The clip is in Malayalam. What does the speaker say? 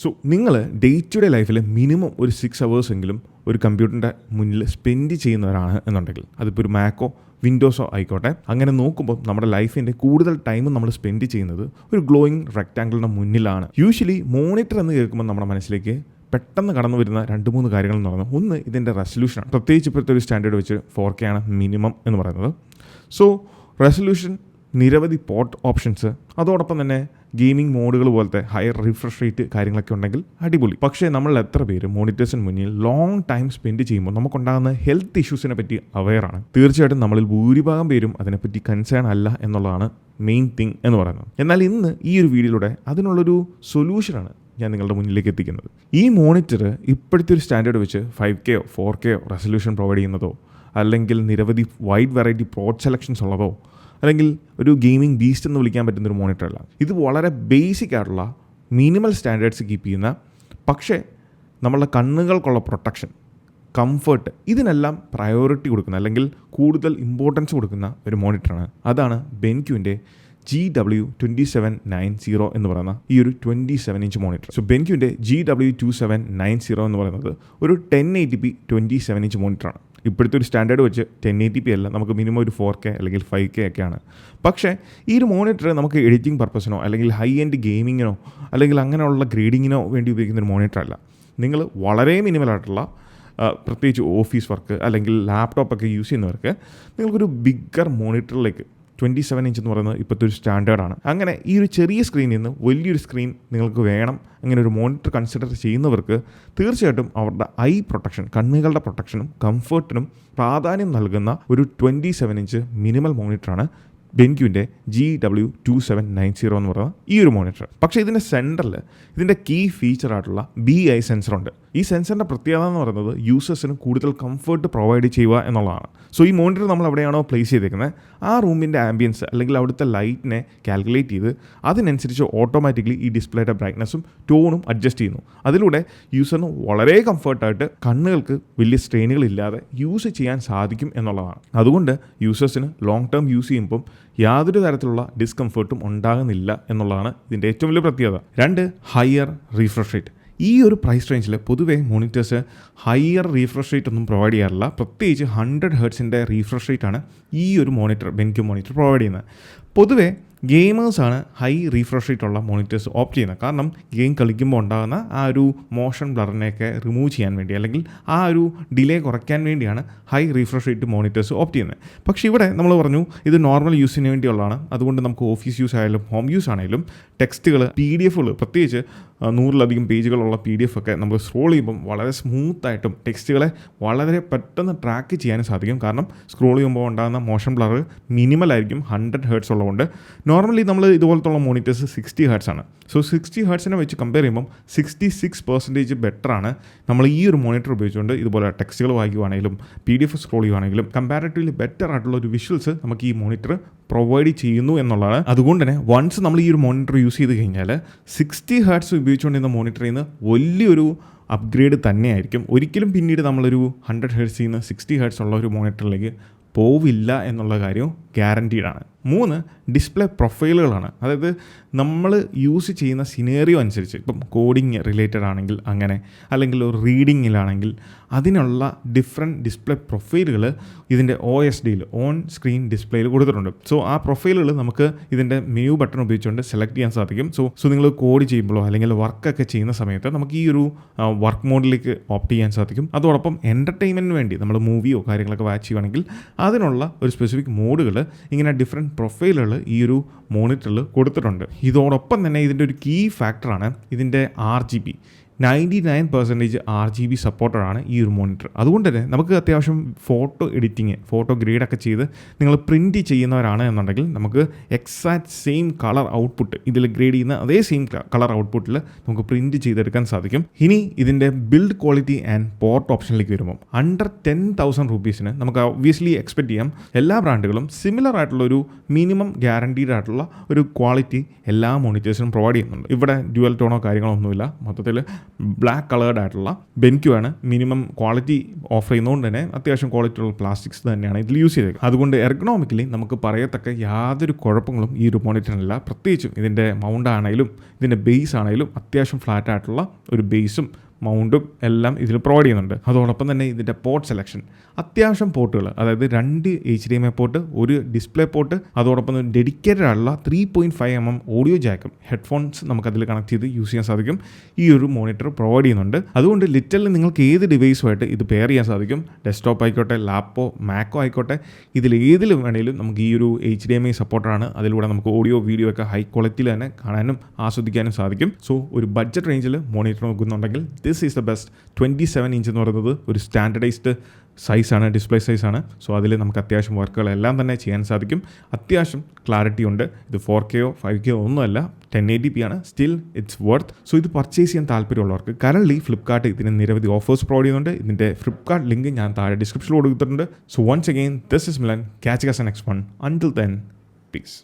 സോ നിങ്ങൾ ഡേ ടു ഡേ ലൈഫിൽ മിനിമം ഒരു 6 hours എങ്കിലും ഒരു കമ്പ്യൂട്ടറിൻ്റെ മുന്നിൽ സ്പെൻഡ് ചെയ്യുന്നവരാണ് എന്നുണ്ടെങ്കിൽ അതിപ്പോൾ ഒരു മാക്കോ വിൻഡോസോ ആയിക്കോട്ടെ, അങ്ങനെ നോക്കുമ്പോൾ നമ്മുടെ ലൈഫിൻ്റെ കൂടുതൽ ടൈം നമ്മൾ സ്പെൻഡ് ചെയ്യുന്നത് ഒരു ഗ്ലോയിങ് റെക്റ്റാങ്കിളിൻ്റെ മുന്നിലാണ്. യൂഷ്വലി മോണിറ്റർ എന്ന് കേൾക്കുമ്പോൾ നമ്മുടെ മനസ്സിലേക്ക് പെട്ടെന്ന് കടന്നു വരുന്ന 2-3 കാര്യങ്ങൾ എന്ന് പറയുന്നത്, ഒന്ന് ഇതിൻ്റെ റെസൊല്യൂഷനാണ്. പ്രത്യേകിച്ച് ഇപ്പോഴത്തെ ഒരു സ്റ്റാൻഡേർഡ് വെച്ച് 4K ആണ് മിനിമം എന്ന് പറയുന്നത്. സോ റെസൊല്യൂഷൻ, നിരവധി പോർട്ട് ഓപ്ഷൻസ്, അതോടൊപ്പം തന്നെ ഗെയിമിംഗ് മോഡുകൾ പോലത്തെ ഹയർ റിഫ്രഷ് റേറ്റ് കാര്യങ്ങളൊക്കെ ഉണ്ടെങ്കിൽ അടിപൊളി. പക്ഷേ നമ്മൾ എത്ര പേര് മോണിറ്റേഴ്സിന് മുന്നിൽ ലോങ് ടൈം സ്പെൻഡ് ചെയ്യുമ്പോൾ നമുക്കുണ്ടാകുന്ന ഹെൽത്ത് ഇഷ്യൂസിനെ പറ്റി അവെയറാണ്? തീർച്ചയായിട്ടും നമ്മളിൽ ഭൂരിഭാഗം പേരും അതിനെപ്പറ്റി കൺസേൺ അല്ല എന്നുള്ളതാണ് മെയിൻ തിങ് എന്ന് പറയുന്നത്. എന്നാൽ ഇന്ന് ഈ ഒരു വീഡിയോയിലൂടെ അതിനുള്ളൊരു സൊല്യൂഷനാണ് ഞാൻ നിങ്ങളുടെ മുന്നിലേക്ക് എത്തിക്കുന്നത്. ഈ മോണിറ്റർ ഇപ്പോഴത്തെ ഒരു സ്റ്റാൻഡേർഡ് വെച്ച് 5K 4K റെസൊല്യൂഷൻ പ്രൊവൈഡ് ചെയ്യുന്നതോ, അല്ലെങ്കിൽ നിരവധി വൈഡ് വെറൈറ്റി പ്രോഡ് സെലക്ഷൻസ് ഉള്ളതോ, അല്ലെങ്കിൽ ഒരു ഗെയിമിംഗ് ബീസ്റ്റ് എന്ന് വിളിക്കാൻ പറ്റുന്നൊരു മോണിറ്ററല്ല. ഇത് വളരെ ബേസിക് ആയിട്ടുള്ള മിനിമൽ സ്റ്റാൻഡേർഡ്സ് കീപ്പ് ചെയ്യുന്ന, പക്ഷേ നമ്മളുടെ കണ്ണുകൾക്കുള്ള പ്രൊട്ടക്ഷൻ, കംഫർട്ട്, ഇതിനെല്ലാം പ്രയോറിറ്റി കൊടുക്കുന്ന അല്ലെങ്കിൽ കൂടുതൽ ഇമ്പോർട്ടൻസ് കൊടുക്കുന്ന ഒരു മോണിറ്ററാണ്. അതാണ് ബെൻക്യൂവിൻ്റെ GW2790 എന്ന് പറയുന്ന ഈ ഒരു 27-inch മോണിറ്റർ. സോ ബെൻക്യൂവിൻ്റെ GW2790 എന്ന് പറയുന്നത് ഒരു 1080p 27-inch മോണിറ്ററാണ്. ഇപ്പോഴത്തെ ഒരു സ്റ്റാൻഡേർഡ് വെച്ച് 1080p അല്ല, നമുക്ക് മിനിമം ഒരു 4K അല്ലെങ്കിൽ 5K ഒക്കെയാണ്. പക്ഷേ ഈ ഒരു മോണിറ്റർ നമുക്ക് എഡിറ്റിംഗ് പർപ്പസിനോ അല്ലെങ്കിൽ ഹൈ എൻഡ് ഗെയിമിങ്ങിനോ അല്ലെങ്കിൽ അങ്ങനെയുള്ള ഗ്രേഡിങ്ങിനോ വേണ്ടി ഉപയോഗിക്കുന്ന ഒരു മോണിറ്റർ അല്ല. നിങ്ങൾ വളരെ മിനിമലായിട്ടുള്ള പ്രത്യേകിച്ച് ഓഫീസ് വർക്ക് അല്ലെങ്കിൽ ലാപ്ടോപ്പൊക്കെ യൂസ് ചെയ്യുന്നവർക്ക് നിങ്ങൾക്കൊരു ബിഗ്ഗർ മോണിറ്ററിലേക്ക് 27-inch എന്ന് പറയുന്നത് ഇപ്പോഴത്തെ ഒരു സ്റ്റാൻഡേർഡാണ്. അങ്ങനെ ഈ ഒരു ചെറിയ സ്ക്രീനിൽ നിന്ന് വലിയൊരു സ്ക്രീൻ നിങ്ങൾക്ക് വേണം, അങ്ങനെ ഒരു മോണിറ്റർ കൺസിഡർ ചെയ്യുന്നവർക്ക് തീർച്ചയായിട്ടും അവരുടെ ഐ പ്രൊട്ടക്ഷൻ, കണ്ണുകളുടെ പ്രൊട്ടക്ഷനും കംഫർട്ടിനും പ്രാധാന്യം നൽകുന്ന ഒരു 27-inch മിനിമൽ മോണിറ്ററാണ് ബെൻക്യൂവിൻ്റെ GW2790 എന്ന് പറയുന്ന ഈ ഒരു മോണിറ്റർ. പക്ഷേ ഇതിൻ്റെ സെൻറ്ററിൽ ഇതിൻ്റെ കീ ഫീച്ചറായിട്ടുള്ള BI സെൻസറുണ്ട്. ഈ സെൻസറിൻ്റെ പ്രത്യേകത എന്ന് പറയുന്നത് യൂസേഴ്സിന് കൂടുതൽ കംഫർട്ട് പ്രൊവൈഡ് ചെയ്യുക എന്നുള്ളതാണ്. സോ ഈ മോണിറ്റർ നമ്മൾ എവിടെയാണോ പ്ലേസ് ചെയ്തേക്കുന്നത് ആ റൂമിൻ്റെ ആംബിയൻസ് അല്ലെങ്കിൽ അവിടുത്തെ ലൈറ്റിനെ കാൽക്കുലേറ്റ് ചെയ്ത് അതിനനുസരിച്ച് ഓട്ടോമാറ്റിക്കലി ഈ ഡിസ്പ്ലേയുടെ ബ്രൈറ്റ്നസ്സും ടോണും അഡ്ജസ്റ്റ് ചെയ്യുന്നു. അതിലൂടെ യൂസറിന് വളരെ കംഫർട്ടായിട്ട് കണ്ണുകൾക്ക് വലിയ സ്ട്രെയിനുകളില്ലാതെ യൂസ് ചെയ്യാൻ സാധിക്കും എന്നുള്ളതാണ്. അതുകൊണ്ട് യൂസേഴ്സിന് ലോങ് ടേം യൂസ് ചെയ്യുമ്പം യാതൊരു തരത്തിലുള്ള ഡിസ്കംഫർട്ടും ഉണ്ടാകുന്നില്ല എന്നുള്ളതാണ് ഇതിൻ്റെ ഏറ്റവും വലിയ പ്രത്യേകത. 2, ഹയർ റീഫ്രഷ് റേറ്റ്. ഈ ഒരു പ്രൈസ് റേഞ്ചിൽ പൊതുവേ മോണിറ്റേഴ്സ് ഹയർ റീഫ്രഷ് റേറ്റ് ഒന്നും പ്രൊവൈഡ് ചെയ്യാറില്ല. പ്രത്യേകിച്ച് 100 Hz റീഫ്രഷ് റേറ്റാണ് ഈ ഒരു മോണിറ്റർ, ബെൻക്യൂ മോണിറ്റർ പ്രൊവൈഡ് ചെയ്യുന്നത്. പൊതുവേ ഗെയിമേഴ്സാണ് ഹൈ റീഫ്രഷ് റേറ്റ് ഉള്ള മോണിറ്റേഴ്സ് ഓപ്റ്റ് ചെയ്യുന്നത്. കാരണം ഗെയിം കളിക്കുമ്പോൾ ഉണ്ടാകുന്ന ആ ഒരു മോഷൻ ബ്ലറിനെയൊക്കെ റിമൂവ് ചെയ്യാൻ വേണ്ടി അല്ലെങ്കിൽ ആ ഒരു ഡിലേ കുറയ്ക്കാൻ വേണ്ടിയാണ് high refresh rate monitors opt ചെയ്യുന്നത്. പക്ഷേ ഇവിടെ നമ്മൾ പറഞ്ഞു ഇത് നോർമൽ യൂസിന് വേണ്ടിയുള്ളതാണ്. അതുകൊണ്ട് നമുക്ക് ഓഫീസ് യൂസ് ആയാലും ഹോം യൂസ് ആണെങ്കിലും ടെക്സ്റ്റുകൾ, PDF പ്രത്യേകിച്ച് 100-ലധികം പേജുകളുള്ള PDF ഒക്കെ നമ്മൾ സ്ക്രോൾ ചെയ്യുമ്പം വളരെ സ്മൂത്തായിട്ടും ടെക്സ്റ്റുകളെ വളരെ പെട്ടെന്ന് ട്രാക്ക് ചെയ്യാനും സാധിക്കും. കാരണം സ്ക്രോൾ ചെയ്യുമ്പോൾ ഉണ്ടാകുന്ന മോഷൻ ബ്ലർ മിനിമലായിരിക്കും 100 Hz ഉള്ളതുകൊണ്ട്. നോർമലി നമ്മൾ ഇതുപോലത്തുള്ള മോണിറ്റേഴ്സ് 60 Hz ആണ്. സോ 60 Hz വെച്ച് കമ്പയർ ചെയ്യുമ്പം 66% ബെറ്ററാണ് നമ്മൾ ഈ ഒരു മോണിറ്റർ ഉപയോഗിച്ചുകൊണ്ട് ഇതുപോലെ ടെക്സ്റ്റുകൾ വായിക്കുവാണെങ്കിലും PDF സ്ക്രോൾ ചെയ്യുവാണെങ്കിലും കമ്പാരിറ്റീവ്ലി ബെറ്റർ ആയിട്ടുള്ള ഒരു വിഷ്വൽസ് നമുക്ക് ഈ മോണിറ്റർ പ്രൊവൈഡ് ചെയ്യുന്നു എന്നുള്ളതാണ്. അതുകൊണ്ട് തന്നെ വൺസ് നമ്മൾ ഈ ഒരു മോണിറ്റർ യൂസ് ചെയ്ത് കഴിഞ്ഞാൽ 60 Hz ഉപയോഗിച്ചുകൊണ്ടിരുന്ന മോണിറ്ററിൽ നിന്ന് വലിയൊരു അപ്ഗ്രേഡ് തന്നെയായിരിക്കും. ഒരിക്കലും പിന്നീട് നമ്മളൊരു 100 Hz നിന്ന് 60 Hz ഉള്ള ഒരു മോണിറ്ററിലേക്ക് പോവില്ല എന്നുള്ള കാര്യം ഗ്യാരൻറ്റീഡാണ്. 3, ഡിസ്പ്ലേ പ്രൊഫൈലുകളാണ്. അതായത് നമ്മൾ യൂസ് ചെയ്യുന്ന സിനേറിയോ അനുസരിച്ച്, ഇപ്പം കോഡിങ് റിലേറ്റഡ് ആണെങ്കിൽ അങ്ങനെ, അല്ലെങ്കിൽ ഒരു റീഡിങ്ങിലാണെങ്കിൽ അതിനുള്ള ഡിഫറെൻറ്റ് ഡിസ്പ്ലേ പ്രൊഫൈലുകൾ ഇതിൻ്റെ OSDയിൽ, ഓൺ സ്ക്രീൻ ഡിസ്പ്ലേയിൽ കൊടുത്തിട്ടുണ്ട്. സോ ആ പ്രൊഫൈലുകൾ നമുക്ക് ഇതിൻ്റെ മെനു ബട്ടൺ ഉപയോഗിച്ചുകൊണ്ട് സെലക്ട് ചെയ്യാൻ സാധിക്കും. സോ നിങ്ങൾ കോഡ് ചെയ്യുമ്പോഴോ അല്ലെങ്കിൽ വർക്കൊക്കെ ചെയ്യുന്ന സമയത്ത് നമുക്ക് ഈ ഒരു വർക്ക് മോഡിലേക്ക് ഓപ്റ്റ് ചെയ്യാൻ സാധിക്കും. അതോടൊപ്പം എൻ്റർടൈൻമെൻറ്റിന് വേണ്ടി നമ്മൾ മൂവിയോ കാര്യങ്ങളൊക്കെ വാച്ച് ചെയ്യുകയാണെങ്കിൽ അതിനുള്ള ഒരു സ്പെസിഫിക് മോഡുകൾ ഇങ്ങനെ ഡിഫറെൻറ്റ് പ്രൊഫൈലുകൾ ഈ ഒരു മോണിറ്ററിൽ കൊടുത്തിട്ടുണ്ട്. ഇതോടൊപ്പം തന്നെ ഇതിൻ്റെ ഒരു കീ ഫാക്ടറാണ് ഇതിൻ്റെ RGB. 99% RGB സപ്പോർട്ടഡാണ് ഈ ഒരു മോണിറ്റർ. അതുകൊണ്ട് തന്നെ നമുക്ക് അത്യാവശ്യം ഫോട്ടോ എഡിറ്റിങ്, ഫോട്ടോ ഗ്രേഡൊക്കെ ചെയ്ത് നിങ്ങൾ പ്രിൻറ്റ് ചെയ്യുന്നവരാണ് എന്നുണ്ടെങ്കിൽ നമുക്ക് എക്സാക്റ്റ് സെയിം കളർ ഔട്ട്പുട്ട് ഇതിൽ ഗ്രേഡ് ചെയ്യുന്ന അതേ സെയിം കളർ ഔട്ട്പുട്ടിൽ നമുക്ക് പ്രിൻറ്റ് ചെയ്തെടുക്കാൻ സാധിക്കും. ഇനി ഇതിൻ്റെ ബിൽഡ് ക്വാളിറ്റി ആൻഡ് പോർട്ട് ഓപ്ഷനിലേക്ക് വരുമ്പോൾ അണ്ടർ 10,000 rupees നമുക്ക് ഒബ്വിയസ്ലി എക്സ്പെക്ട് ചെയ്യാം എല്ലാ ബ്രാൻഡുകളും സിമിലർ ആയിട്ടുള്ള ഒരു മിനിമം ഗ്യാരണ്ടീഡ് ആയിട്ടുള്ള ഒരു ക്വാളിറ്റി എല്ലാ മോണിറ്റേഴ്സിനും പ്രൊവൈഡ് ചെയ്യുന്നുണ്ട്. ഇവിടെ ഡ്യുവൽ ടോണോ കാര്യങ്ങളോ ഒന്നുമില്ല. മൊത്തത്തിൽ ബ്ലാക്ക് കളേർഡ് ആയിട്ടുള്ള ബെൻക്യു ആണ്. മിനിമം ക്വാളിറ്റി ഓഫർ ചെയ്യുന്നതുകൊണ്ട് തന്നെ അത്യാവശ്യം ക്വാളിറ്റി ഉള്ള പ്ലാസ്റ്റിക്സ് തന്നെയാണ് ഇതിൽ യൂസ് ചെയ്തത്. അതുകൊണ്ട് എർഗണോമിക്കലി നമുക്ക് പറയത്തക്ക യാതൊരു കുഴപ്പങ്ങളും ഈ ഒരു മോണിറ്ററിനില്ല. പ്രത്യേകിച്ചും ഇതിൻ്റെ മൗണ്ട് ആണെങ്കിലും ഇതിൻ്റെ ബേസ് ആണെങ്കിലും അത്യാവശ്യം ഫ്ലാറ്റ് ആയിട്ടുള്ള ഒരു ബേസും മൗണ്ടും എല്ലാം ഇതിൽ പ്രൊവൈഡ് ചെയ്യുന്നുണ്ട്. അതോടൊപ്പം തന്നെ ഇതിൻ്റെ പോർട്ട് സെലക്ഷൻ, അത്യാവശ്യം പോർട്ടുകൾ, അതായത് 2 HDMI പോർട്ട്, ഒരു ഡിസ്പ്ലേ പോർട്ട്, അതോടൊപ്പം തന്നെ ഡെഡിക്കേറ്റഡ് ആയിട്ടുള്ള 3.5 mm ഓഡിയോ ജാക്കും ഹെഡ്ഫോൺസ് നമുക്കതിൽ കണക്ട് ചെയ്ത് യൂസ് ചെയ്യാൻ സാധിക്കും. ഈ ഒരു മോണിറ്റർ പ്രൊവൈഡ് ചെയ്യുന്നുണ്ട്. അതുകൊണ്ട് ലിറ്ററലി നിങ്ങൾക്ക് ഏത് ഡിവൈസുമായിട്ട് ഇത് പെയർ ചെയ്യാൻ സാധിക്കും. ഡെസ്ക്ടോപ്പ് ആയിക്കോട്ടെ, ലാപ്പോ മാക്കോ ആയിക്കോട്ടെ, ഇതിൽ ഏതിലും വേണമെങ്കിലും നമുക്ക് ഈ ഒരു HDMI സപ്പോർട്ടറാണ്. അതിലൂടെ നമുക്ക് ഓഡിയോ വീഡിയോ ഒക്കെ ഹൈ ക്വാളിറ്റിയിൽ തന്നെ കാണാനും ആസ്വദിക്കാനും സാധിക്കും. സോ ഒരു ബഡ്ജറ്റ് റേഞ്ചിൽ മോണിറ്റർ നോക്കുന്നുണ്ടെങ്കിൽ this is the best. 27 inch എന്ന് പറയുന്നത് ഒരു സ്റ്റാൻഡർഡൈസ്ഡ് സൈസാണ്, ഡിസ്പ്ലേ സൈസാണ്. സോ അതിൽ നമുക്ക് അത്യാവശ്യം വർക്കുകളെല്ലാം തന്നെ ചെയ്യാൻ സാധിക്കും. അത്യാവശ്യം ക്ലാരിറ്റി ഉണ്ട്. ഇത് 4K 5K ഒന്നുമല്ല, 1080p ആണ്. Still it's worth. സോ ഇത് പർച്ചേസ് ചെയ്യാൻ താല്പര്യമുള്ളവർക്ക് കറൻലി ഫ്ലിപ്കാർട്ട് ഇതിന് നിരവധി ഓഫേഴ്സ് പ്രൊവൈഡ് ചെയ്യുന്നുണ്ട്. ഇതിൻ്റെ ഫ്ലിപ്കാർട്ട് ലിങ്ക് ഞാൻ താഴെ ഡിസ്ക്രിപ്ഷനിൽ കൊടുത്തിട്ടുണ്ട്. So once again, this is Milan. Catch us next one. Until then, peace.